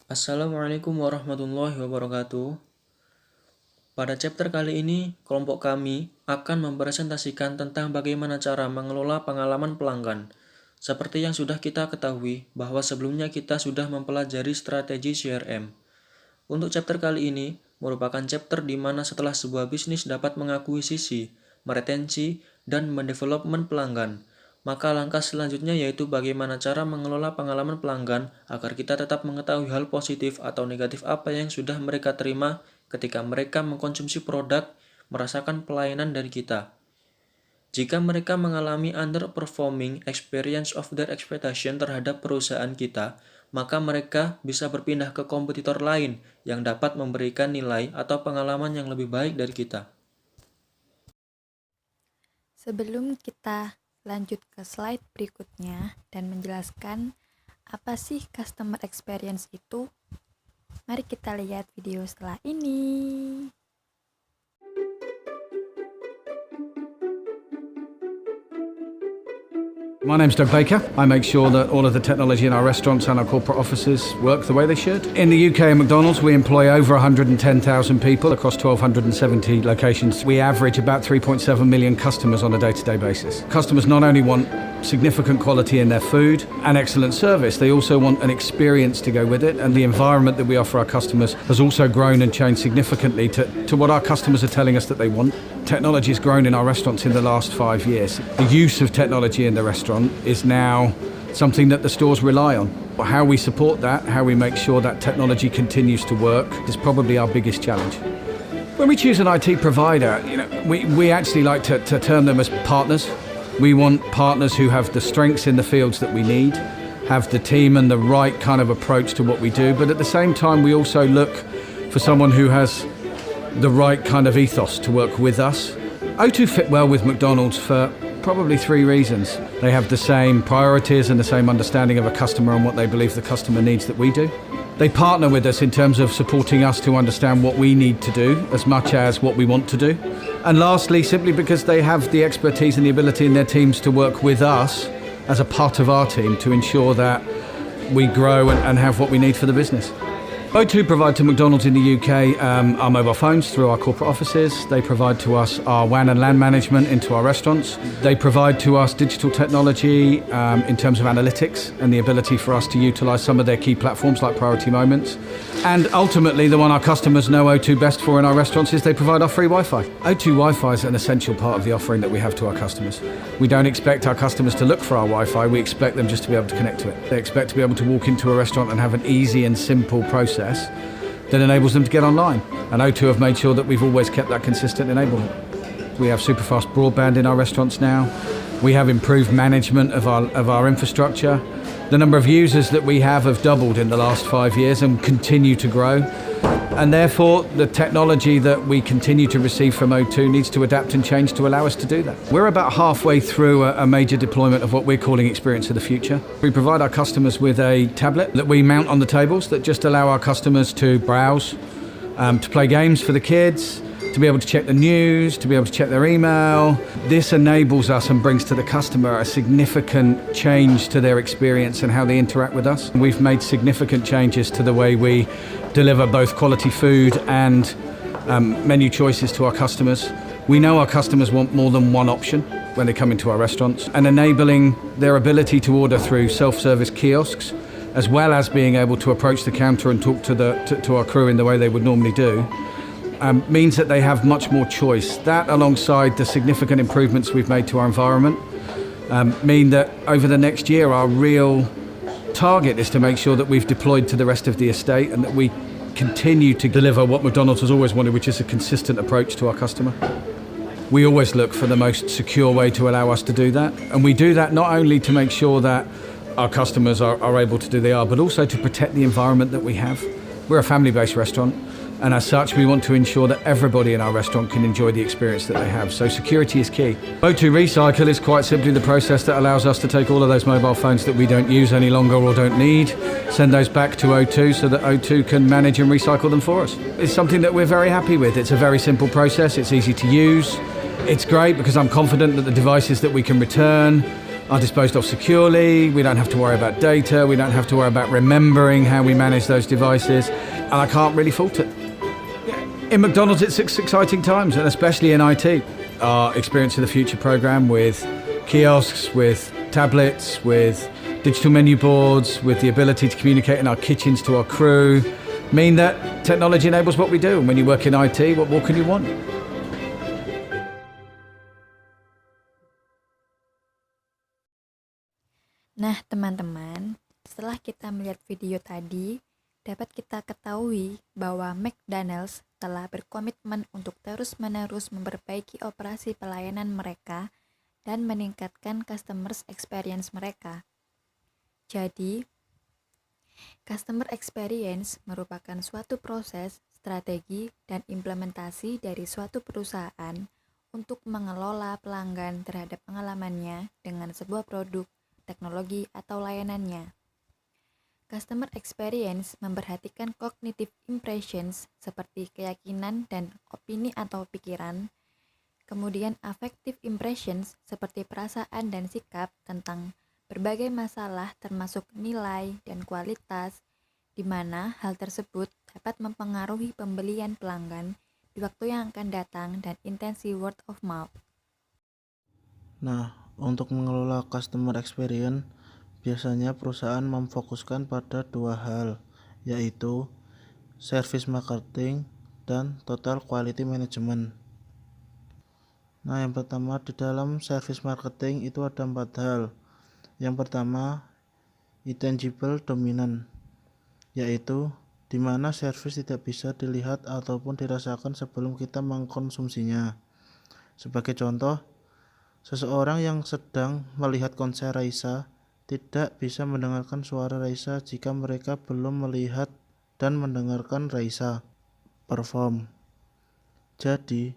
Assalamualaikum warahmatullahi wabarakatuh. Pada chapter kali ini, kelompok kami akan mempresentasikan tentang bagaimana cara mengelola pengalaman pelanggan. Seperti yang sudah kita ketahui, bahwa sebelumnya kita sudah mempelajari strategi CRM. Untuk chapter kali ini, merupakan chapter di mana setelah sebuah bisnis dapat mengakuisisi, meretensi, dan mendevelopment pelanggan, maka langkah selanjutnya yaitu bagaimana cara mengelola pengalaman pelanggan agar kita tetap mengetahui hal positif atau negatif apa yang sudah mereka terima ketika mereka mengkonsumsi produk, merasakan pelayanan dari kita. Jika mereka mengalami underperforming experience of their expectation terhadap perusahaan kita, maka mereka bisa berpindah ke kompetitor lain yang dapat memberikan nilai atau pengalaman yang lebih baik dari kita. Sebelum kita lanjut ke slide berikutnya dan menjelaskan apa sih customer experience itu, mari kita lihat video setelah ini. My name's Doug Baker. I make sure that all of the technology in our restaurants and our corporate offices work the way they should. In the UK at McDonald's, we employ over 110,000 people across 1,270 locations. We average about 3.7 million customers on a day-to-day basis. Customers not only want significant quality in their food and excellent service, they also want an experience to go with it, and the environment that we offer our customers has also grown and changed significantly to what our customers are telling us that they want. Technology has grown in our restaurants in the last 5 years. The use of technology in the restaurant is now something that the stores rely on. How we support that, how we make sure that technology continues to work is probably our biggest challenge. When we choose an IT provider, we actually like to term them as partners. We want partners who have the strengths in the fields that we need, have the team and the right kind of approach to what we do, but at the same time we also look for someone who has the right kind of ethos to work with us. O2 fit well with McDonald's for probably 3 reasons. They have the same priorities and the same understanding of a customer and what they believe the customer needs that we do. They partner with us in terms of supporting us to understand what we need to do as much as what we want to do. And lastly, simply because they have the expertise and the ability in their teams to work with us as a part of our team to ensure that we grow and have what we need for the business. O2 provide to McDonald's in the UK our mobile phones through our corporate offices. They provide to us our WAN and LAN management into our restaurants. They provide to us digital technology in terms of analytics and the ability for us to utilise some of their key platforms like Priority Moments. And ultimately, the one our customers know O2 best for in our restaurants is they provide our free Wi-Fi. O2 Wi-Fi is an essential part of the offering that we have to our customers. We don't expect our customers to look for our Wi-Fi, we expect them just to be able to connect to it. They expect to be able to walk into a restaurant and have an easy and simple process that enables them to get online. And O2 have made sure that we've always kept that consistent enablement. We have super fast broadband in our restaurants now. We have improved management of our infrastructure. The number of users that we have doubled in the last 5 years and continue to grow. And therefore, the technology that we continue to receive from O2 needs to adapt and change to allow us to do that. We're about halfway through a major deployment of what we're calling Experience of the Future. We provide our customers with a tablet that we mount on the tables that just allow our customers to browse, to play games for the kids, to be able to check the news, to be able to check their email. This enables us and brings to the customer a significant change to their experience and how they interact with us. We've made significant changes to the way we deliver both quality food and menu choices to our customers. We know our customers want more than one option when they come into our restaurants, and enabling their ability to order through self-service kiosks, as well as being able to approach the counter and talk to our crew in the way they would normally do, means that they have much more choice. That, alongside the significant improvements we've made to our environment, mean that over the next year our real target is to make sure that we've deployed to the rest of the estate and that we continue to deliver what McDonald's has always wanted, which is a consistent approach to our customer. We always look for the most secure way to allow us to do that, and we do that not only to make sure that our customers are able to do they are, but also to protect the environment that we have. We're a family-based restaurant, and as such we want to ensure that everybody in our restaurant can enjoy the experience that they have, so security is key. O2 Recycle is quite simply the process that allows us to take all of those mobile phones that we don't use any longer or don't need, send those back to O2 so that O2 can manage and recycle them for us. It's something that we're very happy with. It's a very simple process, it's easy to use, it's great because I'm confident that the devices that we can return are disposed of securely. We don't have to worry about data. We don't have to worry about remembering how we manage those devices. And I can't really fault it. In McDonald's, it's exciting times, and especially in IT. Our Experience of the Future program with kiosks, with tablets, with digital menu boards, with the ability to communicate in our kitchens to our crew, mean that technology enables what we do. And when you work in IT, what more can you want? Nah, teman-teman, setelah kita melihat video tadi, dapat kita ketahui bahwa McDonald's telah berkomitmen untuk terus-menerus memperbaiki operasi pelayanan mereka dan meningkatkan customer experience mereka. Jadi, customer experience merupakan suatu proses, strategi, dan implementasi dari suatu perusahaan untuk mengelola pelanggan terhadap pengalamannya dengan sebuah produk, teknologi, atau layanannya. Customer experience memperhatikan cognitive impressions seperti keyakinan dan opini atau pikiran, kemudian affective impressions seperti perasaan dan sikap tentang berbagai masalah termasuk nilai dan kualitas, di mana hal tersebut dapat mempengaruhi pembelian pelanggan di waktu yang akan datang dan intensi word of mouth. Nah, untuk mengelola customer experience, biasanya perusahaan memfokuskan pada dua hal, yaitu service marketing dan total quality management. Nah, yang pertama di dalam service marketing itu ada 4 hal. Yang pertama, intangible dominant, yaitu di mana service tidak bisa dilihat ataupun dirasakan sebelum kita mengkonsumsinya. Sebagai contoh, seseorang yang sedang melihat konser Raisa tidak bisa mendengarkan suara Raisa jika mereka belum melihat dan mendengarkan Raisa perform. Jadi,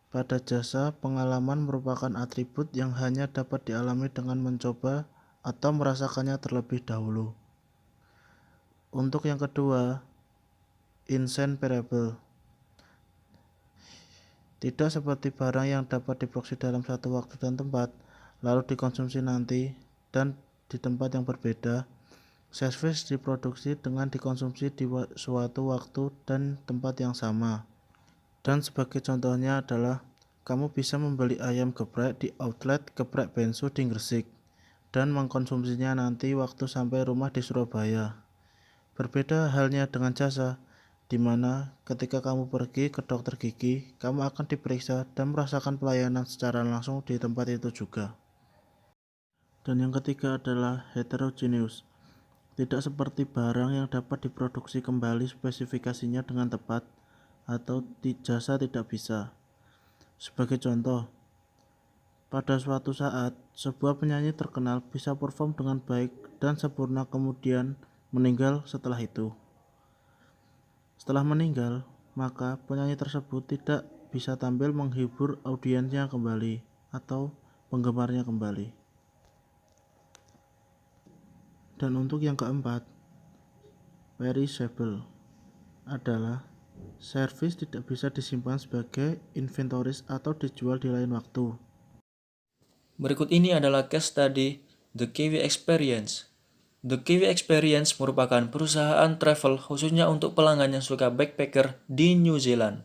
pada jasa, pengalaman merupakan atribut yang hanya dapat dialami dengan mencoba atau merasakannya terlebih dahulu. Untuk yang kedua, inseparable. Tidak seperti barang yang dapat diproduksi dalam satu waktu dan tempat, lalu dikonsumsi nanti dan di tempat yang berbeda. Service diproduksi dengan dikonsumsi di suatu waktu dan tempat yang sama. Dan sebagai contohnya adalah kamu bisa membeli ayam geprek di outlet geprek Bensu di Gresik dan mengkonsumsinya nanti waktu sampai rumah di Surabaya. Berbeda halnya dengan jasa, di mana ketika kamu pergi ke dokter gigi, kamu akan diperiksa dan merasakan pelayanan secara langsung di tempat itu juga. Dan yang ketiga adalah heterogeneous. Tidak seperti barang yang dapat diproduksi kembali spesifikasinya dengan tepat, atau jasa tidak bisa. Sebagai contoh, pada suatu saat, sebuah penyanyi terkenal bisa perform dengan baik dan sempurna kemudian meninggal setelah itu. Setelah meninggal, maka penyanyi tersebut tidak bisa tampil menghibur audiensnya kembali atau penggemarnya kembali. Dan untuk yang keempat, perishable adalah service tidak bisa disimpan sebagai inventories atau dijual di lain waktu. Berikut ini adalah case study The Kiwi Experience. The Kiwi Experience merupakan perusahaan travel khususnya untuk pelanggan yang suka backpacker di New Zealand.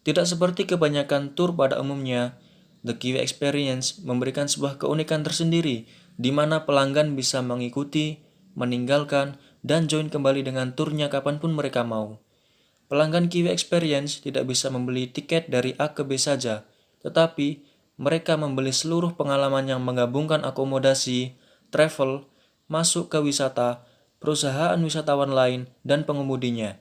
Tidak seperti kebanyakan tur pada umumnya, The Kiwi Experience memberikan sebuah keunikan tersendiri di mana pelanggan bisa mengikuti, meninggalkan, dan join kembali dengan turnya kapanpun mereka mau. Pelanggan Kiwi Experience tidak bisa membeli tiket dari A ke B saja, tetapi mereka membeli seluruh pengalaman yang menggabungkan akomodasi, travel, masuk ke wisata, perusahaan wisatawan lain, dan pengemudinya.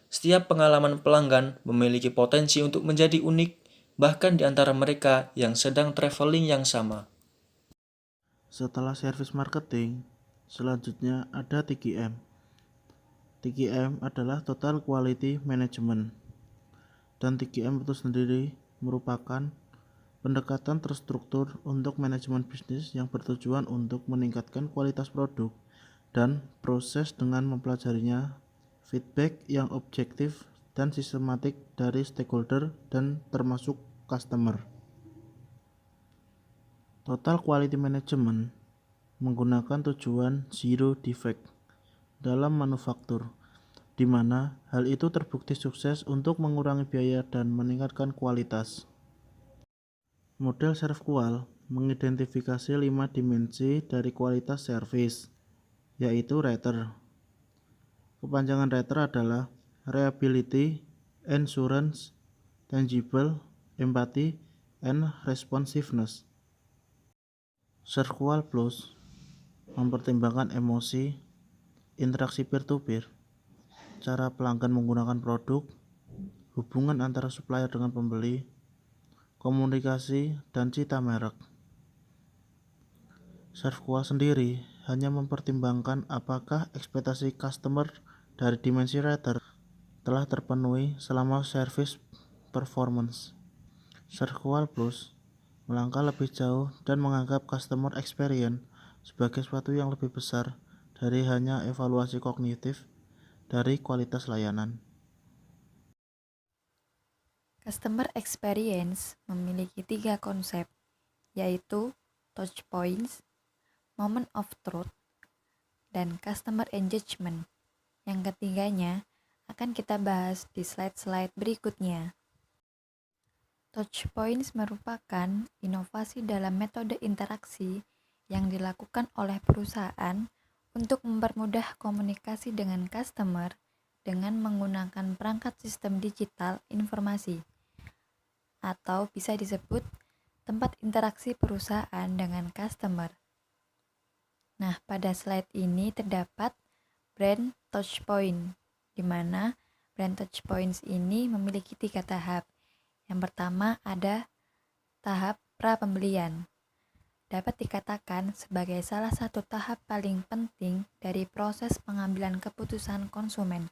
Setiap pengalaman pelanggan memiliki potensi untuk menjadi unik, bahkan di antara mereka yang sedang traveling yang sama. Setelah service marketing, selanjutnya ada TQM. TQM adalah Total Quality Management. Dan TQM itu sendiri merupakan pendekatan terstruktur untuk manajemen bisnis yang bertujuan untuk meningkatkan kualitas produk dan proses dengan mempelajarinya, feedback yang objektif dan sistematik dari stakeholder dan termasuk customer. Total Quality Management menggunakan tujuan zero defect dalam manufaktur, di mana hal itu terbukti sukses untuk mengurangi biaya dan meningkatkan kualitas. Model ServQual mengidentifikasi 5 dimensi dari kualitas service, yaitu RATER. Kepanjangan RATER adalah Reliability, Assurance, Tangible, Empathy, and Responsiveness. ServQual Plus mempertimbangkan emosi, interaksi peer-to-peer, cara pelanggan menggunakan produk, hubungan antara supplier dengan pembeli, komunikasi, dan cita merek. ServQual sendiri hanya mempertimbangkan apakah ekspektasi customer dari dimensi RATER telah terpenuhi selama service performance. ServQual Plus melangkah lebih jauh dan menganggap customer experience sebagai sesuatu yang lebih besar dari hanya evaluasi kognitif dari kualitas layanan. Customer experience memiliki 3 konsep, yaitu touch points, moment of truth, dan customer engagement. Yang ketiganya akan kita bahas di slide-slide berikutnya. Touch points merupakan inovasi dalam metode interaksi yang dilakukan oleh perusahaan untuk mempermudah komunikasi dengan customer dengan menggunakan perangkat sistem digital informasi, atau bisa disebut tempat interaksi perusahaan dengan customer. Nah, pada slide ini terdapat brand touchpoint, di mana brand touchpoints ini memiliki 3 tahap. Yang pertama ada tahap pra-pembelian. Dapat dikatakan sebagai salah satu tahap paling penting dari proses pengambilan keputusan konsumen,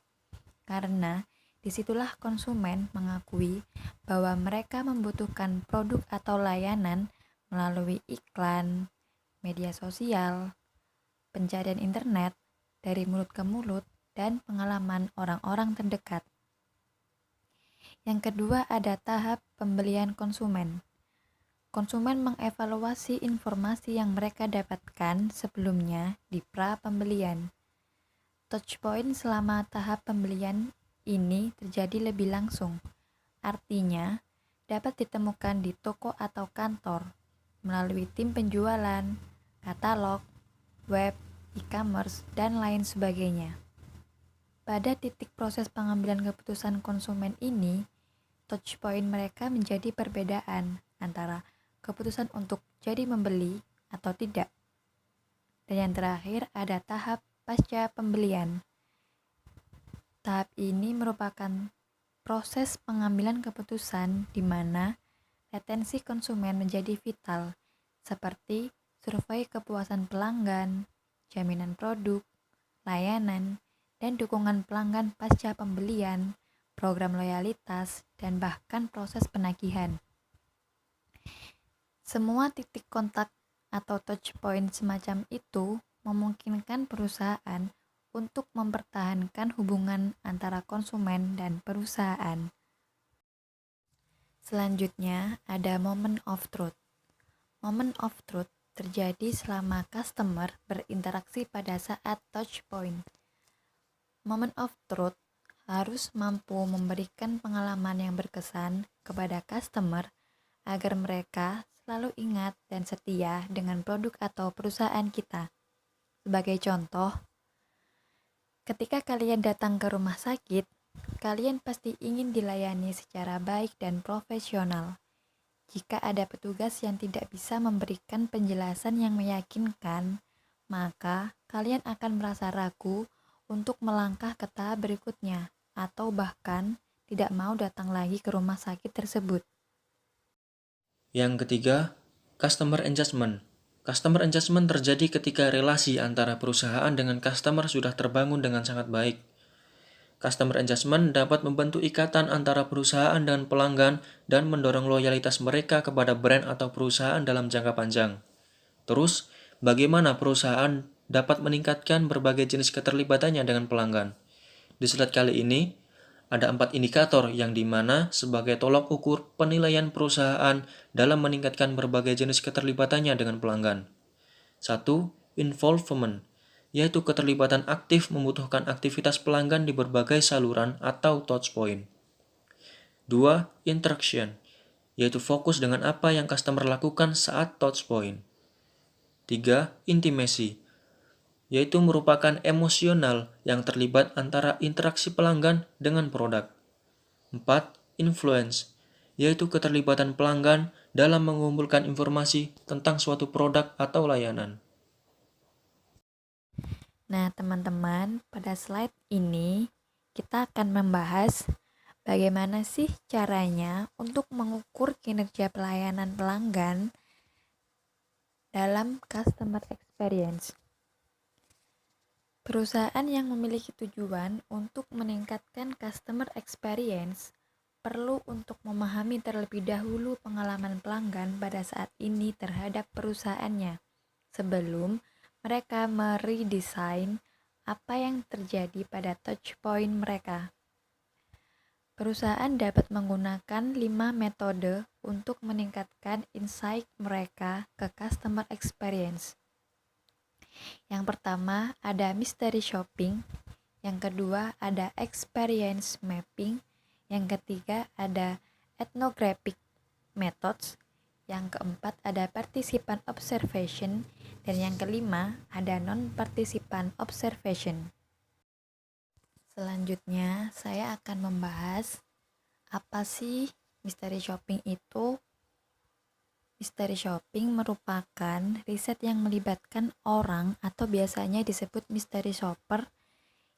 karena disitulah konsumen mengakui bahwa mereka membutuhkan produk atau layanan melalui iklan, media sosial, pencarian internet, dari mulut ke mulut, dan pengalaman orang-orang terdekat. Yang kedua ada tahap pembelian konsumen. Konsumen mengevaluasi informasi yang mereka dapatkan sebelumnya di pra-pembelian. Touchpoint selama tahap pembelian ini terjadi lebih langsung. Artinya, dapat ditemukan di toko atau kantor, melalui tim penjualan, katalog, web, e-commerce, dan lain sebagainya. Pada titik proses pengambilan keputusan konsumen ini, touchpoint mereka menjadi perbedaan antara keputusan untuk jadi membeli atau tidak. Dan yang terakhir ada tahap pasca pembelian. Tahap ini merupakan proses pengambilan keputusan di mana retensi konsumen menjadi vital, seperti survei kepuasan pelanggan, jaminan produk, layanan, dan dukungan pelanggan pasca pembelian, program loyalitas, dan bahkan proses penagihan. Semua titik kontak atau touchpoint semacam itu memungkinkan perusahaan untuk mempertahankan hubungan antara konsumen dan perusahaan. Selanjutnya ada moment of truth. Moment of truth terjadi selama customer berinteraksi pada saat touchpoint. Moment of truth harus mampu memberikan pengalaman yang berkesan kepada customer agar mereka selalu ingat dan setia dengan produk atau perusahaan kita. Sebagai contoh, ketika kalian datang ke rumah sakit, kalian pasti ingin dilayani secara baik dan profesional. Jika ada petugas yang tidak bisa memberikan penjelasan yang meyakinkan, maka kalian akan merasa ragu untuk melangkah ke tahap berikutnya, atau bahkan tidak mau datang lagi ke rumah sakit tersebut. Yang ketiga, customer engagement. Customer engagement terjadi ketika relasi antara perusahaan dengan customer sudah terbangun dengan sangat baik. Customer engagement dapat membentuk ikatan antara perusahaan dengan pelanggan dan mendorong loyalitas mereka kepada brand atau perusahaan dalam jangka panjang. Terus, bagaimana perusahaan dapat meningkatkan berbagai jenis keterlibatannya dengan pelanggan? Di slide kali ini, ada 4 indikator yang dimana sebagai tolok ukur penilaian perusahaan dalam meningkatkan berbagai jenis keterlibatannya dengan pelanggan. 1. Involvement, yaitu keterlibatan aktif membutuhkan aktivitas pelanggan di berbagai saluran atau touchpoint. 2. Interaction, yaitu fokus dengan apa yang customer lakukan saat touchpoint. 3. Intimacy, yaitu merupakan emosional yang terlibat antara interaksi pelanggan dengan produk. 4. Influence, yaitu keterlibatan pelanggan dalam mengumpulkan informasi tentang suatu produk atau layanan. Nah, teman-teman, pada slide ini kita akan membahas bagaimana sih caranya untuk mengukur kinerja pelayanan pelanggan dalam customer experience. Perusahaan yang memiliki tujuan untuk meningkatkan customer experience perlu untuk memahami terlebih dahulu pengalaman pelanggan pada saat ini terhadap perusahaannya sebelum mereka meredesain apa yang terjadi pada touchpoint mereka. Perusahaan dapat menggunakan 5 metode untuk meningkatkan insight mereka ke customer experience. Yang pertama ada mystery shopping, yang kedua ada experience mapping, yang ketiga ada ethnographic methods, yang keempat ada participant observation, dan yang kelima ada non-participant observation. Selanjutnya saya akan membahas apa sih mystery shopping itu. Mystery shopping merupakan riset yang melibatkan orang atau biasanya disebut mystery shopper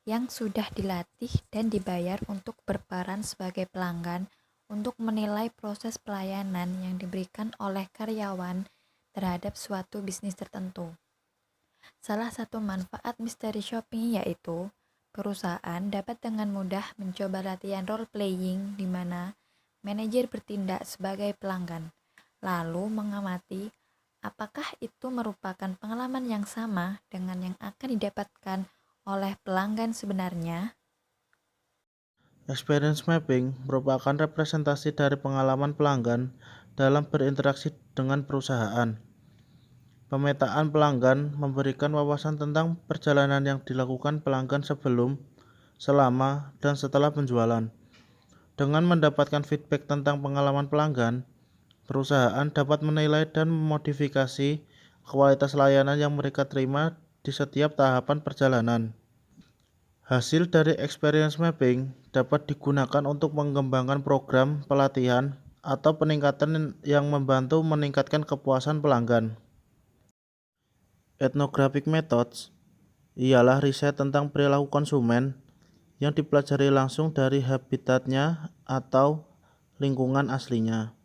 yang sudah dilatih dan dibayar untuk berperan sebagai pelanggan untuk menilai proses pelayanan yang diberikan oleh karyawan terhadap suatu bisnis tertentu. Salah satu manfaat mystery shopping yaitu perusahaan dapat dengan mudah mencoba latihan role playing di mana manajer bertindak sebagai pelanggan, lalu mengamati apakah itu merupakan pengalaman yang sama dengan yang akan didapatkan oleh pelanggan sebenarnya. Experience mapping merupakan representasi dari pengalaman pelanggan dalam berinteraksi dengan perusahaan. Pemetaan pelanggan memberikan wawasan tentang perjalanan yang dilakukan pelanggan sebelum, selama, dan setelah penjualan. Dengan mendapatkan feedback tentang pengalaman pelanggan, perusahaan dapat menilai dan memodifikasi kualitas layanan yang mereka terima di setiap tahapan perjalanan. Hasil dari experience mapping dapat digunakan untuk mengembangkan program pelatihan atau peningkatan yang membantu meningkatkan kepuasan pelanggan. Ethnographic methods ialah riset tentang perilaku konsumen yang dipelajari langsung dari habitatnya atau lingkungan aslinya.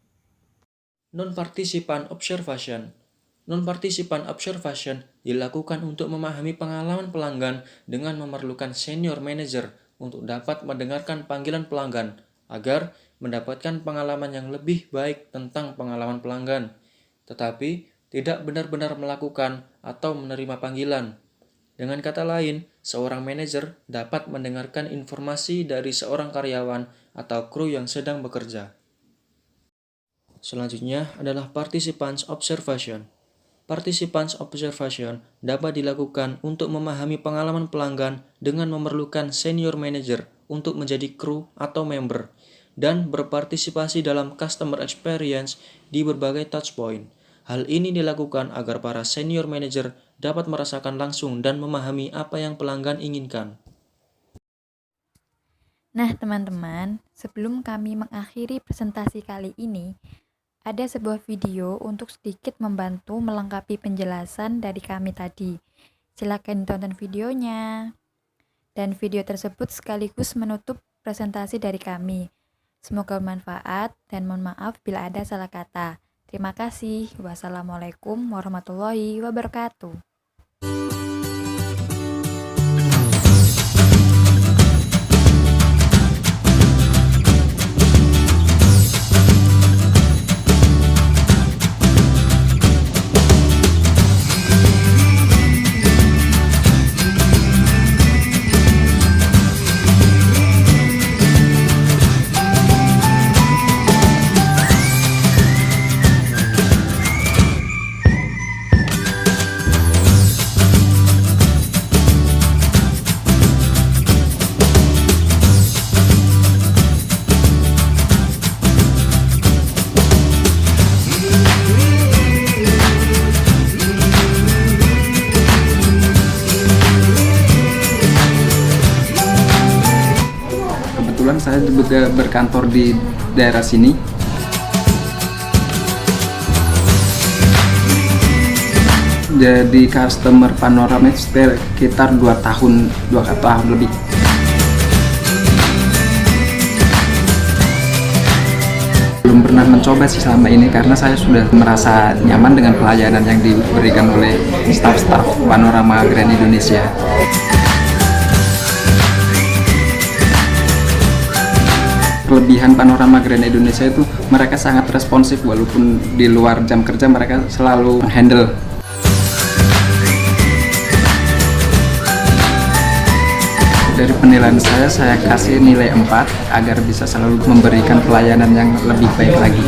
Non-participant observation. Non-participant observation dilakukan untuk memahami pengalaman pelanggan dengan memerlukan senior manager untuk dapat mendengarkan panggilan pelanggan agar mendapatkan pengalaman yang lebih baik tentang pengalaman pelanggan, tetapi tidak benar-benar melakukan atau menerima panggilan. Dengan kata lain, seorang manajer dapat mendengarkan informasi dari seorang karyawan atau kru yang sedang bekerja. Selanjutnya adalah participants observation. Participants observation dapat dilakukan untuk memahami pengalaman pelanggan dengan memerlukan senior manager untuk menjadi kru atau member dan berpartisipasi dalam customer experience di berbagai touchpoint. Hal ini dilakukan agar para senior manager dapat merasakan langsung dan memahami apa yang pelanggan inginkan. Nah, teman-teman, sebelum kami mengakhiri presentasi kali ini, ada sebuah video untuk sedikit membantu melengkapi penjelasan dari kami tadi. Silakan tonton videonya. Dan video tersebut sekaligus menutup presentasi dari kami. Semoga bermanfaat dan mohon maaf bila ada salah kata. Terima kasih. Wassalamualaikum warahmatullahi wabarakatuh. kebetulan saya juga berkantor di daerah sini. Jadi customer Panorama itu sekitar 2 tahun lebih. Belum pernah mencoba sih selama ini karena saya sudah merasa nyaman dengan pelayanan yang diberikan oleh staf-staf Panorama Grand Indonesia. Kelebihan Panorama Grand Indonesia itu mereka sangat responsif, walaupun di luar jam kerja mereka selalu handle. Dari penilaian saya kasih nilai 4 agar bisa selalu memberikan pelayanan yang lebih baik lagi.